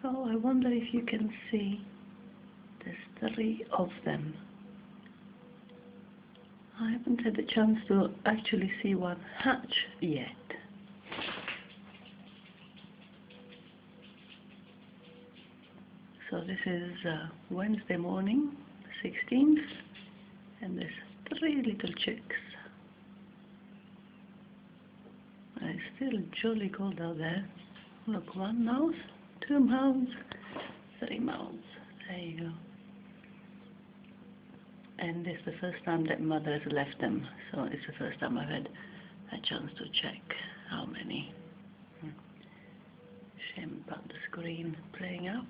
Oh, I wonder if you can see. There's 3 of them. I haven't had the chance to actually see one hatch yet. So this is Wednesday morning, 16th, and there's 3 little chicks. It's still jolly cold out there. Look, 1 mouse, 2 mouths, 3 mouths. There you go. And it's the first time that mother has left them, so it's the first time I've had a chance to check how many. Shame about the screen playing up.